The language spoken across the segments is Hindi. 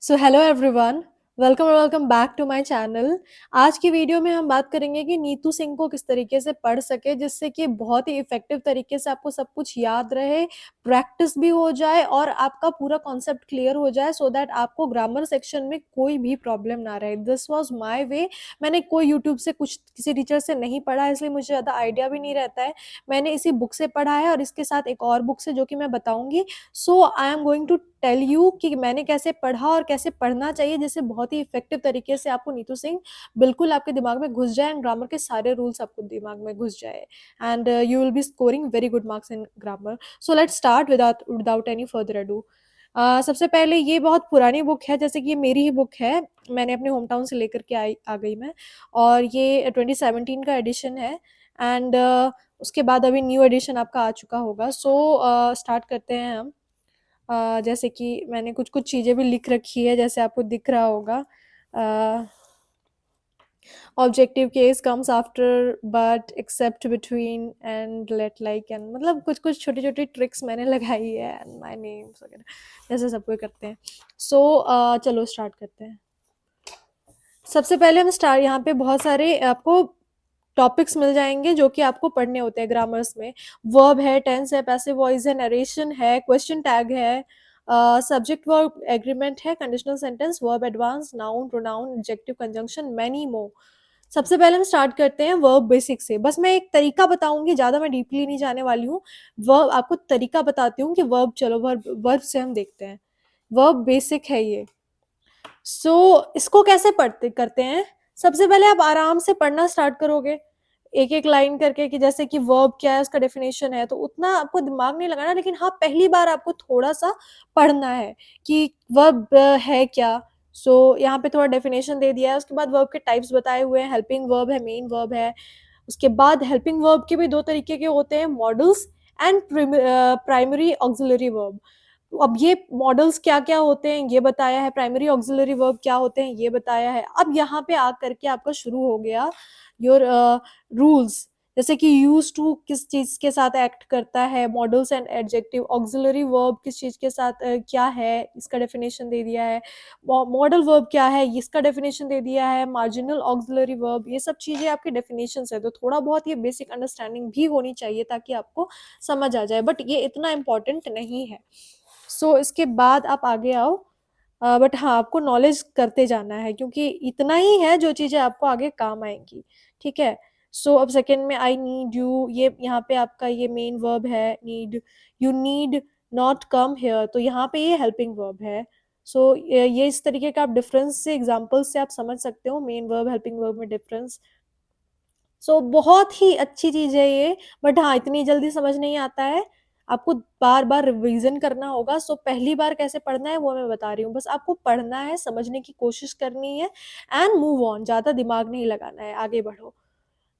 So hello everyone, welcome back to my channel. आज की वीडियो में हम बात करेंगे कि नीतू सिंह को किस तरीके से पढ़ सके जिससे कि बहुत ही इफेक्टिव तरीके से आपको सब कुछ याद रहे, प्रैक्टिस भी हो जाए और आपका पूरा कॉन्सेप्ट क्लियर हो जाए सो दैट आपको ग्रामर सेक्शन में कोई भी प्रॉब्लम ना रहे। This was my way. मैंने कोई यूट्यूब से कुछ किसी टीचर से नहीं पढ़ा, इसलिए मुझे ज़्यादा आइडिया भी नहीं रहता है। मैंने इसी बुक से पढ़ा है और इसके साथ एक और बुक से जो कि मैं बताऊंगी। So I am going to tell you कि मैंने कैसे पढ़ा और कैसे पढ़ना चाहिए जिससे बहुत ही इफेक्टिव तरीके से आपको नीतू सिंह बिल्कुल आपके दिमाग में घुस जाए एंड ग्रामर के सारे रूल्स आपको दिमाग में घुस जाए and you will be scoring very good marks in grammar. So let's start without any further ado. सबसे पहले ये बहुत पुरानी बुक है, जैसे कि ये मेरी ही बुक है। मैंने अपने होम टाउन से लेकर के आ गई मैं, और ये 2017 का एडिशन है एंड उसके बाद अभी न्यू एडिशन आपका आ चुका होगा। सो स्टार्ट करते हैं हम। जैसे कि मैंने कुछ कुछ चीज़ें भी लिख रखी है, जैसे आपको दिख रहा होगा। Objective case comes after but except between and let like and, मतलब कुछ कुछ छोटी छोटी ट्रिक्स मैंने लगाई है एंड माय नेम्स वगैरह, जैसे सब कोई करते हैं। सो चलो स्टार्ट करते हैं। सबसे पहले हम स्टार्ट, यहाँ पे बहुत सारे आपको टॉपिक्स मिल जाएंगे जो कि आपको पढ़ने होते हैं ग्रामर्स में। वर्ब है, टेंस है, पैसिव वॉइस है, नरेशन है, क्वेश्चन टैग है, सब्जेक्ट वर्ब एग्रीमेंट है, conditional sentence, verb advance, noun, pronoun, adjective, conjunction, many more. सबसे पहले हम स्टार्ट करते हैं वर्ब बेसिक से। बस मैं एक तरीका बताऊंगी, ज्यादा मैं डीपली नहीं जाने वाली हूँ। वर्ब आपको तरीका बताती हूँ कि वर्ब, चलो वर्ब से हम देखते हैं। वर्ब बेसिक है ये। इसको कैसे पढ़ते करते हैं। सबसे पहले आप आराम से पढ़ना स्टार्ट करोगे, एक एक लाइन करके, कि जैसे कि वर्ब क्या है, उसका डेफिनेशन है, तो उतना आपको दिमाग नहीं लगाना, लेकिन हाँ पहली बार आपको थोड़ा सा पढ़ना है कि वर्ब है क्या। यहाँ पे थोड़ा डेफिनेशन दे दिया है, उसके बाद वर्ब के टाइप्स बताए हुए हैं। हेल्पिंग वर्ब है, मेन वर्ब है। उसके बाद हेल्पिंग वर्ब के भी दो तरीके के होते हैं, models and primary auxiliary verb. अब ये मॉडल्स क्या क्या होते हैं ये बताया है, प्राइमरी ऑक्सिलरी वर्ब क्या होते हैं ये बताया है। अब यहाँ पे आ करके आपका शुरू हो गया योर रूल्स, जैसे कि यूज टू किस चीज के साथ एक्ट करता है, models and adjective, auxiliary verb किस चीज के साथ क्या है, इसका डेफिनेशन दे दिया है। मॉडल वर्ब क्या है, इसका डेफिनेशन दे दिया है। मार्जिनल ऑक्सिलरी वर्ब, ये सब चीजें आपकी डेफिनेशन है, तो थोड़ा बहुत ये बेसिक अंडरस्टैंडिंग भी होनी चाहिए ताकि आपको समझ आ जाए, बट ये इतना इम्पोर्टेंट नहीं है। इसके बाद आप आगे आओ। बट हाँ, आपको नॉलेज करते जाना है क्योंकि इतना ही है जो चीज़ें आपको आगे काम आएंगी। ठीक है। अब सेकंड में आई नीड यू, ये यहाँ पे आपका ये मेन वर्ब है, need. You need not come here, तो यहाँ पे ये हेल्पिंग वर्ब है। ये इस तरीके का आप डिफरेंस से, एग्जाम्पल से आप समझ सकते हो मेन वर्ब हेल्पिंग वर्ब में डिफरेंस। बहुत ही अच्छी चीज है ये, बट हाँ इतनी जल्दी समझ नहीं आता है, आपको बार बार रिवीजन करना होगा। पहली बार कैसे पढ़ना है वो मैं बता रही हूँ, बस आपको पढ़ना है, समझने की कोशिश करनी है एंड मूव ऑन, ज्यादा दिमाग नहीं लगाना है, आगे बढ़ो।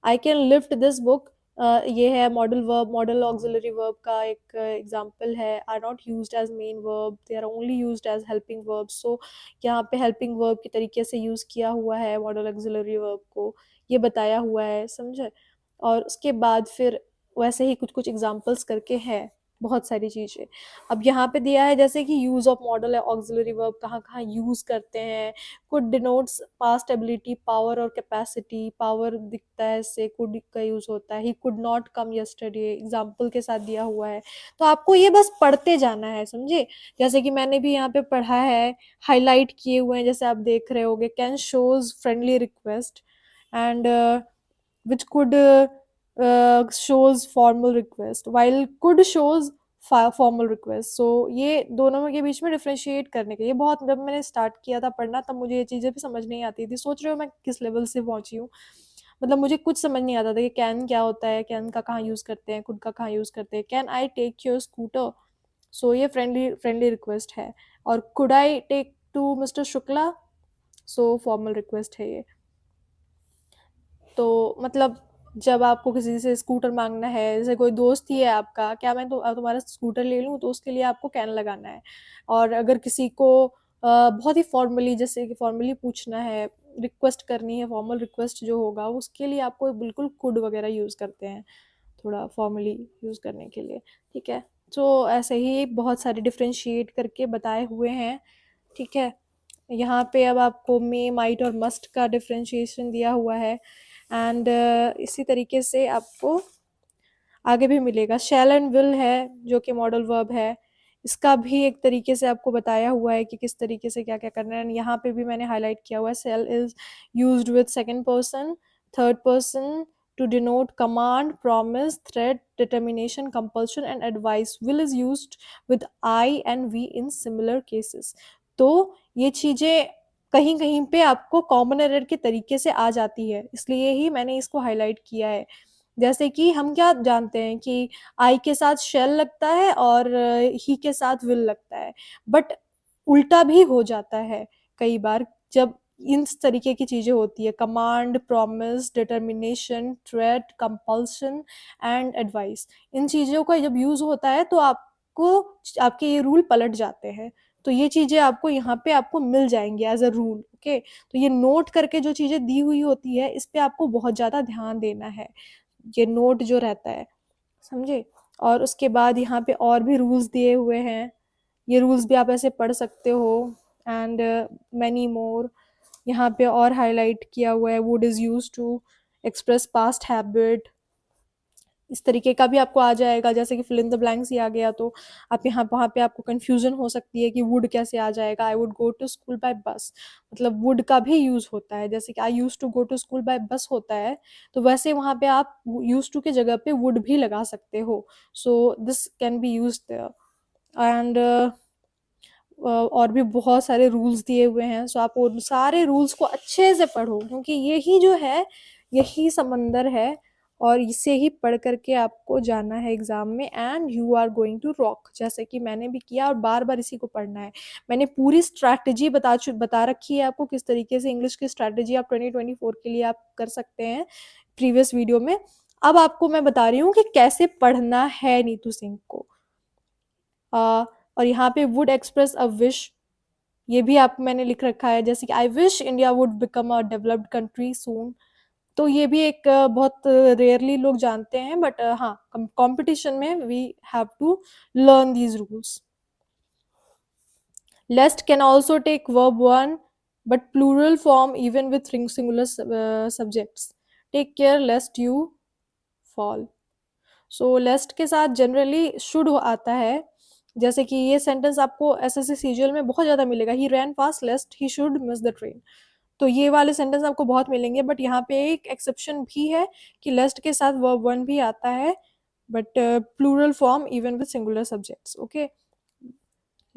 I can lift this book, ये है modal verb, modal auxiliary verb का एक एग्जांपल है। Are not used as main verb, they are only used as helping verb. यहाँ पे हेल्पिंग वर्ब के तरीके से यूज किया हुआ है मॉडल ऑक्सिलरी वर्ब को, ये बताया हुआ है, समझे। और उसके बाद फिर वैसे ही कुछ कुछ एग्जांपल्स करके है बहुत सारी चीजें। अब यहाँ पे दिया है जैसे कि use of model auxiliary verb कहाँ कहाँ यूज करते हैं। Could denotes past ability, power और कैपेसिटी, पावर दिखता है इससे, कुड का यूज होता है। He could not come yesterday, example के साथ दिया हुआ है। तो आपको ये बस पढ़ते जाना है, समझे। जैसे कि मैंने भी यहाँ पे पढ़ा है, हाईलाइट किए हुए हैं, जैसे आप देख रहे होगे, can shows friendly request and which could shows formal request while could shows formal request. ये दोनों के बीच में डिफ्रेंशिएट करने के, ये बहुत, जब मैंने स्टार्ट किया था पढ़ना तब मुझे ये चीज़ें भी समझ नहीं आती थी। सोच रहे हो मैं किस लेवल से पहुंची हूँ। मतलब मुझे कुछ समझ नहीं आता था कि कैन क्या होता है, कैन का कहाँ यूज़ करते हैं, कुड का कहाँ यूज़ करते हैं। Can I take your scooter, ये फ्रेंडली फ्रेंडली रिक्वेस्ट है। और could I take to mister Shukla, formal request है ये। तो मतलब जब आपको किसी से स्कूटर मांगना है, जैसे कोई दोस्त ही है आपका, क्या मैं तो तुम्हारा स्कूटर ले लूँ, तो उसके लिए आपको कैन लगाना है। और अगर किसी को बहुत ही फॉर्मली, जैसे कि फॉर्मली पूछना है, रिक्वेस्ट करनी है, फॉर्मल रिक्वेस्ट जो होगा उसके लिए आपको बिल्कुल कुड वगैरह यूज़ करते हैं, थोड़ा फॉर्मली यूज़ करने के लिए। ठीक है। ऐसे ही बहुत सारे डिफ्रेंशिएट करके बताए हुए हैं। ठीक है। यहाँ पे अब आपको मे, माइट और मस्ट का डिफरेंशिएशन दिया हुआ है। एंड इसी तरीके से आपको आगे भी मिलेगा। शैल एंड विल है जो कि मॉडल वर्ब है, इसका भी एक तरीके से आपको बताया हुआ है कि किस तरीके से क्या क्या करना है। एंड यहाँ पे भी मैंने हाईलाइट किया हुआ है, shall is used with second person, third person to denote command, promise, threat, determination, compulsion and advice. Will is used with I and we in similar cases. तो ये चीजें कहीं कहीं पे आपको कॉमन एरर के तरीके से आ जाती है, इसलिए ही मैंने इसको हाईलाइट किया है। जैसे कि हम क्या जानते हैं कि आई के साथ शेल लगता है और ही के साथ विल लगता है, बट उल्टा भी हो जाता है कई बार जब इन तरीके की चीजें होती है, command, promise, determination, threat, compulsion and advice. इन चीजों का जब यूज होता है तो आपको आपके ये रूल पलट जाते हैं। तो ये चीजें आपको यहाँ पे आपको मिल जाएंगी एज अ रूल। ओके, तो ये नोट करके जो चीजें दी हुई होती है इस पे आपको बहुत ज्यादा ध्यान देना है, ये नोट जो रहता है, समझे। और उसके बाद यहाँ पे और भी रूल्स दिए हुए हैं, ये रूल्स भी आप ऐसे पढ़ सकते हो। एंड मैनी मोर यहाँ पे और हाईलाइट किया हुआ है, would is use to express past habit, इस तरीके का भी आपको आ जाएगा। जैसे कि फिल इन द ब्लैंक्स ही आ गया तो आप यहाँ वहाँ पे आपको कंफ्यूजन हो सकती है कि वुड कैसे आ जाएगा। I would go to school by bus, मतलब वुड का भी यूज होता है, जैसे कि I use to go to school by bus होता है, तो वैसे वहाँ पे आप यूज टू के जगह पे वुड भी लगा सकते हो। So this can be use their. And और भी बहुत सारे रूल्स दिए हुए हैं, सो आप उन सारे रूल्स को अच्छे से पढ़ो, क्योंकि यही जो है यही समंदर है, और इसे ही पढ़ करके आपको जाना है एग्जाम में and you are going to rock, जैसे कि मैंने भी किया और बार बार इसी को पढ़ना है। मैंने पूरी स्ट्रैटेजी बता रखी है आपको, किस तरीके से इंग्लिश की स्ट्रैटेजी आप 2024 के लिए आप कर सकते हैं प्रीवियस वीडियो में। अब आपको मैं बता रही हूँ कि कैसे पढ़ना है नीतू सिंह को। और यहाँ पे वुड एक्सप्रेस अ विश, ये भी आप मैंने लिख रखा है, जैसे कि I wish India would become a developed country soon. तो ये भी एक बहुत रेयरली लोग जानते हैं, बट हाँ, कंपटीशन में we have to learn these rules. Lest can also take verb one but plural form even with singular subjects. Take care lest you fall. So lest के साथ जनरली शुड आता है, जैसे कि ये सेंटेंस आपको एसएससी सीजीएल में बहुत ज़्यादा मिलेगा, he ran fast lest he should miss the train. तो ये वाले सेंटेंस आपको बहुत मिलेंगे, बट यहाँ पे एक एक्सेप्शन भी है कि लेस्ट के साथ वर्ब वन भी आता है, but plural form even with singular subjects. Okay,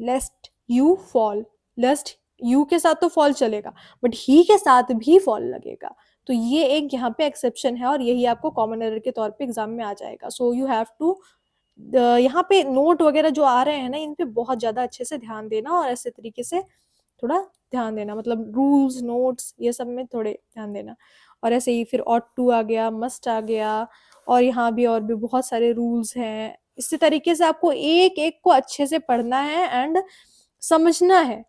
lest you fall, lest you के साथ तो फॉल चलेगा, बट ही के साथ भी फॉल लगेगा। तो ये एक यहाँ पे एक्सेप्शन है, और यही आपको कॉमन एरर के तौर पे एग्जाम में आ जाएगा। सो यू हैव टू यहाँ पे नोट वगैरह जो आ रहे हैं ना, इन पे बहुत ज़्यादा अच्छे से ध्यान देना, और ऐसे तरीके से थोड़ा ध्यान देना, मतलब रूल्स, नोट्स, ये सब में थोड़े ध्यान देना। और ऐसे ही फिर ऑट टू आ गया, मस्ट आ गया, और यहाँ भी और भी बहुत सारे रूल्स हैं। इसी तरीके से आपको एक एक को अच्छे से पढ़ना है एंड समझना है।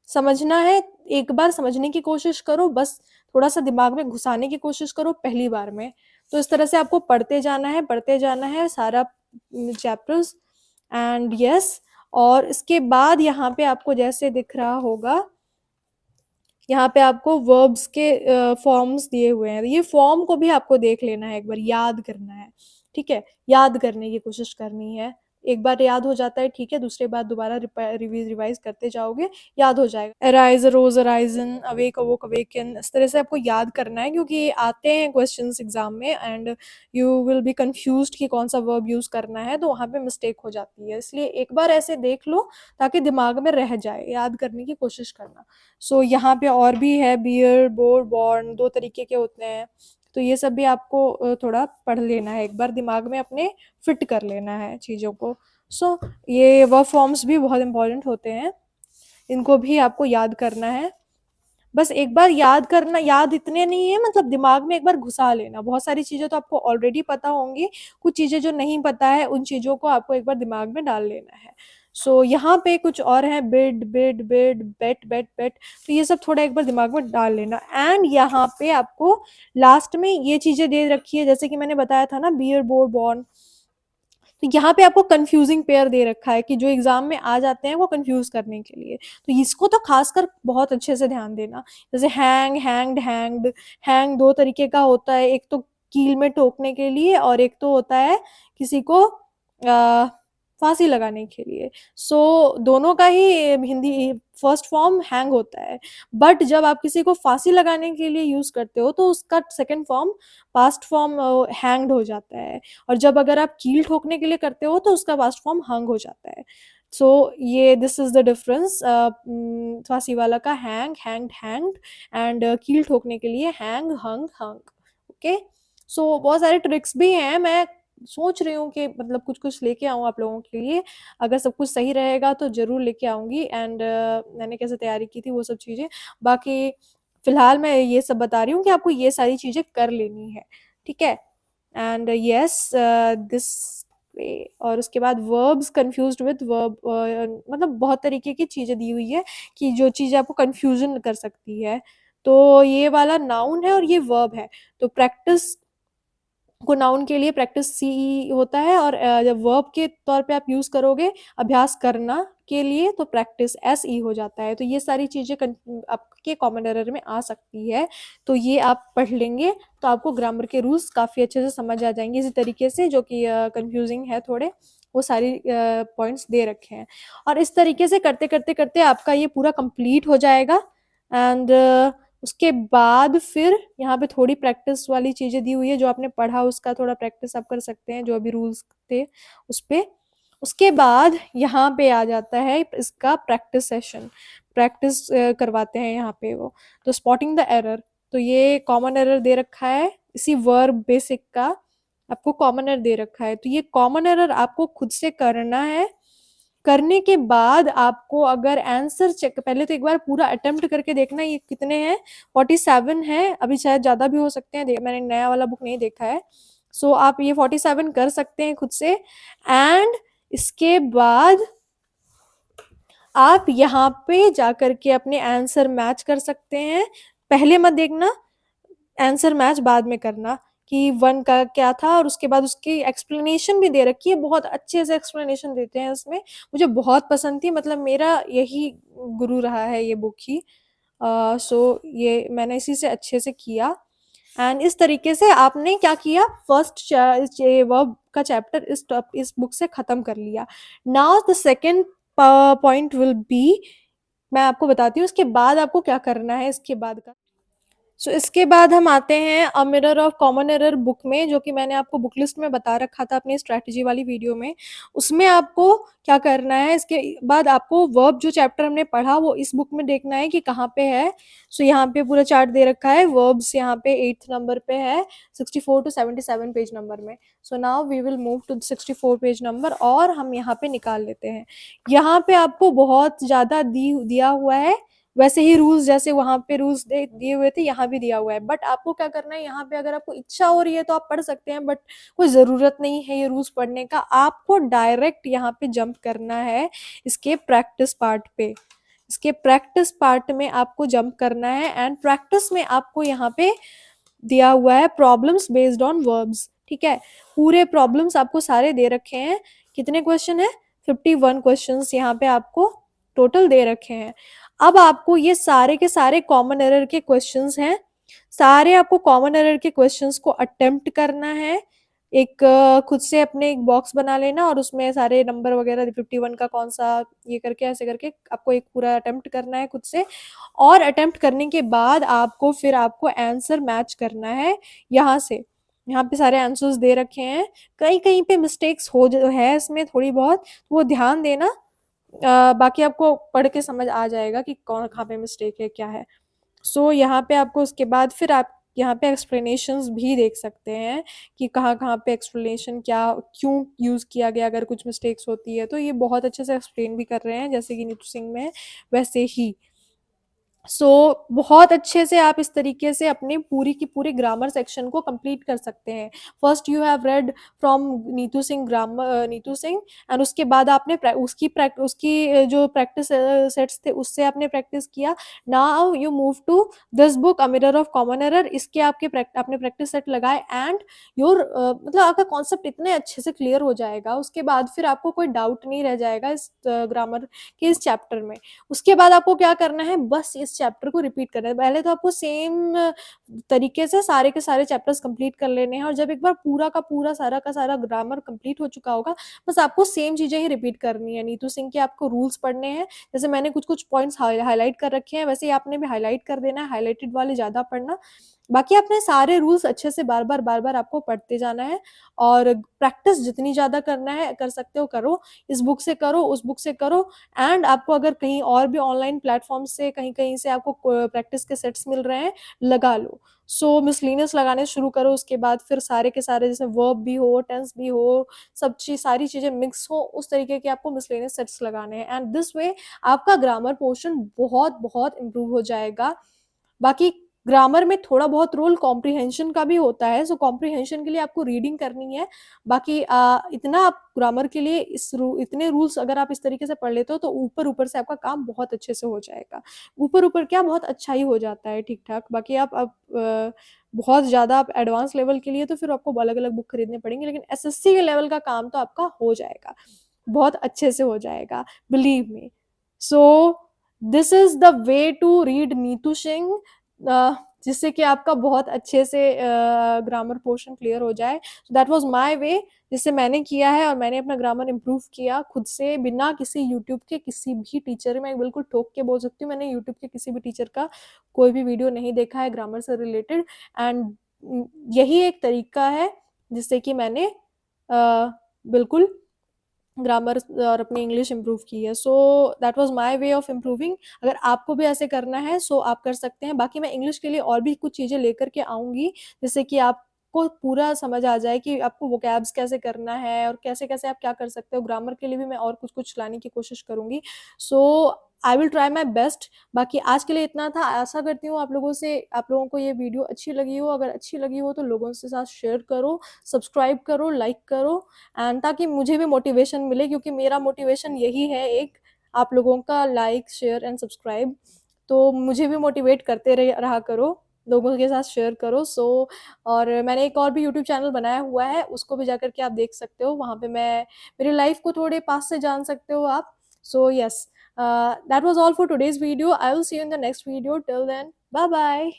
समझना है, एक बार समझने की कोशिश करो, बस थोड़ा सा दिमाग में घुसाने की कोशिश करो पहली बार में। तो इस तरह से आपको पढ़ते जाना है सारा चैप्टर्स। एंड यस, और इसके बाद यहाँ पे आपको जैसे दिख रहा होगा, यहाँ पे आपको वर्ब्स के फॉर्म्स दिए हुए हैं, ये फॉर्म को भी आपको देख लेना है, एक बार याद करना है, ठीक है, याद करने की कोशिश करनी है। एक बार याद हो जाता है ठीक है, दूसरी बार दोबारा रिवाइज करते जाओगे, याद हो जाएगा। Arise, arose, arisen, awake, awoke, awaken, इस तरह से आपको याद करना है, क्योंकि ये आते हैं क्वेश्चंस एग्जाम में and you will be confused कि कौन सा वर्ब यूज करना है, तो वहाँ पे मिस्टेक हो जाती है। इसलिए एक बार ऐसे देख लो ताकि दिमाग में रह जाए, याद करने की कोशिश करना। सो यहाँ पे और भी है, बियर, बोर, बॉर्न, दो तरीके के होते हैं, तो ये सब भी आपको थोड़ा पढ़ लेना है, एक बार दिमाग में अपने फिट कर लेना है चीज़ों को। सो ये वर्ब फॉर्म्स भी बहुत इंपॉर्टेंट होते हैं, इनको भी आपको याद करना है। बस एक बार याद करना, याद इतने नहीं है, मतलब दिमाग में एक बार घुसा लेना। बहुत सारी चीज़ें तो आपको ऑलरेडी पता होंगी, कुछ चीज़ें जो नहीं पता है उन चीज़ों को आपको एक बार दिमाग में डाल लेना है। सो यहाँ पे कुछ और है, बिड, बिड, बिड, बेट, बेट, बेट, तो ये सब थोड़ा एक बार दिमाग में डाल लेना। एंड यहाँ पे आपको लास्ट में ये चीज़ें दे रखी है, जैसे कि मैंने बताया था ना, बियर, बोर, बॉर्न, तो यहाँ पे आपको कंफ्यूजिंग पेयर दे रखा है कि जो एग्जाम में आ जाते हैं वो कंफ्यूज करने के लिए, तो इसको तो खासकर बहुत अच्छे से ध्यान देना। जैसे हैंग, हैंग्ड, हैंग्ड। हैंग दो तरीके का होता है, एक तो कील में ठोकने के लिए और एक तो होता है किसी को फांसी लगाने के लिए। सो दोनों का ही हिंदी फर्स्ट फॉर्म हैंग होता है, बट जब आप किसी को फांसी लगाने के लिए यूज करते हो तो उसका second form, past form, hanged हो जाता है। और जब अगर आप कील ठोकने के लिए करते हो तो उसका पास्ट फॉर्म हंग हो जाता है। सो ये दिस इज द डिफरेंस। फांसी वाला का हैंग, हैंग्ड, हैंग्ड, एंड कील ठोकने के लिए हैंग, हंग, हंग। ओके, सो बहुत सारे ट्रिक्स भी हैं। मैं सोच रही हूँ कि मतलब कुछ कुछ लेके आऊँ आप लोगों के लिए। अगर सब कुछ सही रहेगा तो जरूर लेके आऊंगी। एंड मैंने कैसे तैयारी की थी वो सब चीजें, बाकी फिलहाल मैं ये सब बता रही हूँ कि आपको ये सारी चीजें कर लेनी है, ठीक है। And yes, this way. और उसके बाद वर्ब्स, कंफ्यूज्ड विद वर्ब, मतलब बहुत तरीके की चीजें दी हुई है कि जो चीजें आपको कंफ्यूजन कर सकती है। तो ये वाला नाउन है और ये वर्ब है। तो प्रैक्टिस को नाउन के लिए प्रैक्टिस सी होता है, और जब वर्ब के तौर पे आप यूज करोगे अभ्यास करना के लिए तो प्रैक्टिस एस ई हो जाता है। तो ये सारी चीजें आपके कॉमन एरर में आ सकती है, तो ये आप पढ़ लेंगे तो आपको ग्रामर के रूल्स काफी अच्छे से समझ आ जाएंगे। इसी तरीके से जो कि कंफ्यूजिंग है थोड़े, वो सारी पॉइंट्स दे रखे हैं। और इस तरीके से करते करते करते आपका ये पूरा कंप्लीट हो जाएगा। एंड उसके बाद फिर यहाँ पे थोड़ी प्रैक्टिस वाली चीजें दी हुई है, जो आपने पढ़ा उसका थोड़ा प्रैक्टिस आप कर सकते हैं, जो अभी रूल्स थे उस पे। उसके बाद यहाँ पे आ जाता है इसका प्रैक्टिस सेशन, प्रैक्टिस करवाते हैं यहाँ पे वो। तो स्पॉटिंग द एरर, तो ये कॉमन एरर दे रखा है इसी वर्ब बेसिक का, आपको कॉमन एरर दे रखा है। तो ये कॉमन एरर आपको खुद से करना है। करने के बाद आपको अगर आंसर चेक, पहले तो एक बार पूरा अटेम्प्ट करके देखना ये कितने हैं। 47 है, अभी शायद ज्यादा भी हो सकते हैं, मैंने नया वाला बुक नहीं देखा है। सो आप ये 47 कर सकते हैं खुद से। एंड इसके बाद आप यहाँ पे जाकर के अपने आंसर मैच कर सकते हैं। पहले मत देखना, आंसर मैच बाद में करना कि वन का क्या था, और उसके बाद उसकी एक्सप्लेनेशन भी दे रखी है, बहुत अच्छे से एक्सप्लेनेशन देते हैं उसमें। मुझे बहुत पसंद थी, मतलब मेरा यही गुरु रहा है ये बुक ही। सो ये मैंने इसी से अच्छे से किया। एंड इस तरीके से आपने क्या किया, फर्स्ट वर्ब का चैप्टर इस बुक से खत्म कर लिया। Now the second point will be, मैं आपको बताती हूँ इसके बाद आपको क्या करना है इसके बाद का। सो इसके बाद हम आते हैं अ mirror of common error book में, जो कि मैंने आपको बुक लिस्ट में बता रखा था अपनी स्ट्रैटेजी वाली वीडियो में। उसमें आपको क्या करना है, इसके बाद आपको वर्ब जो चैप्टर हमने पढ़ा वो इस बुक में देखना है कि कहाँ पे है। सो यहाँ पे पूरा चार्ट दे रखा है, वर्ब्स यहाँ पे 8th नंबर पे है, 64 to 77 पेज नंबर में। So now we will move to 64 page number, और हम यहाँ पे निकाल लेते हैं। यहाँ पे आपको बहुत ज्यादा दिया हुआ है, वैसे ही रूल्स जैसे वहां पे रूल्स दिए हुए थे यहाँ भी दिया हुआ है। बट आपको क्या करना है, यहाँ पे अगर आपको इच्छा हो रही है तो आप पढ़ सकते हैं, बट कोई जरूरत नहीं है ये रूल्स पढ़ने का। आपको डायरेक्ट यहाँ पे जंप करना है इसके प्रैक्टिस पार्ट पे। इसके प्रैक्टिस पार्ट में आपको जंप करना है, एंड प्रैक्टिस में आपको यहाँ पे दिया हुआ है प्रॉब्लम्स बेस्ड ऑन वर्ब्स, ठीक है। पूरे प्रॉब्लम्स आपको सारे दे रखे हैं। कितने क्वेश्चन है, 51 क्वेश्चंस यहाँ पे आपको टोटल दे रखे हैं। अब आपको ये सारे के सारे कॉमन एरर के क्वेश्चंस हैं, सारे आपको कॉमन एरर के क्वेश्चंस को अटेम्प्ट करना है। एक खुद से अपने एक बॉक्स बना लेना और उसमें सारे नंबर वगैरह 51 का कौन सा, ये करके ऐसे करके आपको एक पूरा अटेम्प्ट करना है खुद से। और अटेम्प्ट करने के बाद आपको फिर आपको आंसर मैच करना है यहाँ से। यहाँ पे सारे आंसर्स दे रखे हैं, कहीं कहीं पे मिस्टेक्स हो जो है इसमें थोड़ी बहुत, वो ध्यान देना। बाकी आपको पढ़ के समझ आ जाएगा कि कौन कहाँ पे मिस्टेक है क्या है। सो यहाँ पे आपको उसके बाद फिर आप यहाँ पे एक्सप्लेनेशंस भी देख सकते हैं कि कहाँ कहाँ पे एक्सप्लेनेशन क्या क्यों यूज़ किया गया, अगर कुछ मिस्टेक्स होती है तो ये बहुत अच्छे से एक्सप्लेन भी कर रहे हैं, जैसे कि नीतू सिंह में है वैसे ही। सो बहुत अच्छे से आप इस तरीके से अपनी पूरी की पूरी ग्रामर सेक्शन को कंप्लीट कर सकते हैं। First you have read from Neetu Singh grammar, Neetu Singh, and उसके बाद आपने उसकी जो प्रैक्टिस सेट्स थे उससे आपने प्रैक्टिस किया। Now you move to this book a mirror of common error, इसके आपने प्रैक्टिस सेट लगाए एंड योर मतलब आपका कॉन्सेप्ट इतने अच्छे से क्लियर हो जाएगा, उसके बाद फिर आपको कोई डाउट नहीं रह जाएगा इस ग्रामर के इस चैप्टर में। उसके बाद आपको क्या करना है, बस इस चैप्टर को रिपीट करना है। पहले तो आपको सेम तरीके से सारे के सारे चैप्टर्स कंप्लीट कर लेने हैं, और जब एक बार पूरा का पूरा सारा का सारा ग्रामर कंप्लीट हो चुका होगा, बस आपको सेम चीजें ही रिपीट करनी है। नीतू सिंह के आपको रूल्स पढ़ने हैं, जैसे मैंने कुछ कुछ पॉइंट्स हाईलाइट कर रखे हैं, वैसे ही आपने भी हाईलाइट कर देना है, हाईलाइटेड वाले ज्यादा पढ़ना। बाकी अपने सारे रूल्स अच्छे से बार बार आपको पढ़ते जाना है, और प्रैक्टिस जितनी ज्यादा करना है कर सकते हो करो, इस बुक से करो, उस बुक से करो। एंड आपको अगर कहीं और भी ऑनलाइन प्लेटफॉर्म से कहीं कहीं से आपको प्रैक्टिस के सेट्स मिल रहे हैं, लगा लो। सो मिसलिनियस लगाने शुरू करो, उसके बाद फिर सारे के सारे, जैसे वर्ब भी हो, टेंस भी हो, सब चीज सारी चीजें मिक्स हो, उस तरीके के आपको मिसलिनियस सेट्स लगाने हैं, एंड दिस वे आपका ग्रामर पोर्शन बहुत बहुत इंप्रूव हो जाएगा। बाकी ग्रामर में थोड़ा बहुत रोल कॉम्प्रिहेंशन का भी होता है, सो कॉम्प्रिहेंशन के लिए आपको रीडिंग करनी है। बाकी इतना आप ग्रामर के लिए इतने रूल्स अगर आप इस तरीके से पढ़ लेते हो, तो ऊपर ऊपर से आपका काम बहुत अच्छे से हो जाएगा। ऊपर ऊपर क्या, बहुत अच्छा ही हो जाता है ठीक ठाक। बाकी आप बहुत ज्यादा आप एडवांस लेवल के लिए तो फिर आपको अलग अलग बुक खरीदने पड़ेंगे, लेकिन एसएससी के लेवल का काम तो आपका हो जाएगा, बहुत अच्छे से हो जाएगा, believe me. So this is the way to read Neetu Singh, जिससे कि आपका बहुत अच्छे से ग्रामर पोर्शन क्लियर हो जाए। दैट वाज माय वे, जिससे मैंने किया है, और मैंने अपना ग्रामर इम्प्रूव किया खुद से, बिना किसी यूट्यूब के किसी भी टीचर, मैं बिल्कुल ठोक के बोल सकती हूँ, मैंने यूट्यूब के किसी भी टीचर का कोई भी वीडियो नहीं देखा है ग्रामर से रिलेटेड। एंड यही एक तरीका है जिससे कि मैंने बिल्कुल ग्रामर और अपनी इंग्लिश इंप्रूव की है। So that was my way of improving. अगर आपको भी ऐसे करना है सो आप कर सकते हैं। बाकी मैं इंग्लिश के लिए और भी कुछ चीज़ें लेकर के आऊँगी, जिससे कि आपको पूरा समझ आ जाए कि आपको वोकैब्स कैसे करना है, और कैसे-कैसे आप क्या कर सकते हो। ग्रामर के लिए भी मैं और कुछ-कुछ लाने की कोशिश करूँगी। So I will try my best. बाकी आज के लिए इतना था। आशा करती हूँ आप लोगों को ये वीडियो अच्छी लगी हो। अगर अच्छी लगी हो तो लोगों के साथ शेयर करो, सब्सक्राइब करो, लाइक करो, एंड ताकि मुझे भी मोटिवेशन मिले, क्योंकि मेरा मोटिवेशन यही है एक, आप लोगों का लाइक शेयर एंड सब्सक्राइब। तो मुझे भी मोटिवेट करते रहा करो, लोगों के साथ शेयर करो। सो और मैंने एक और भी यूट्यूब चैनल बनाया हुआ है, उसको भी जाकर के आप देख सकते हो, वहाँ पे मैं मेरी लाइफ को थोड़े पास से जान सकते हो आप। So yes, that was all for today's video. I will see you in the next video. Till then, bye bye.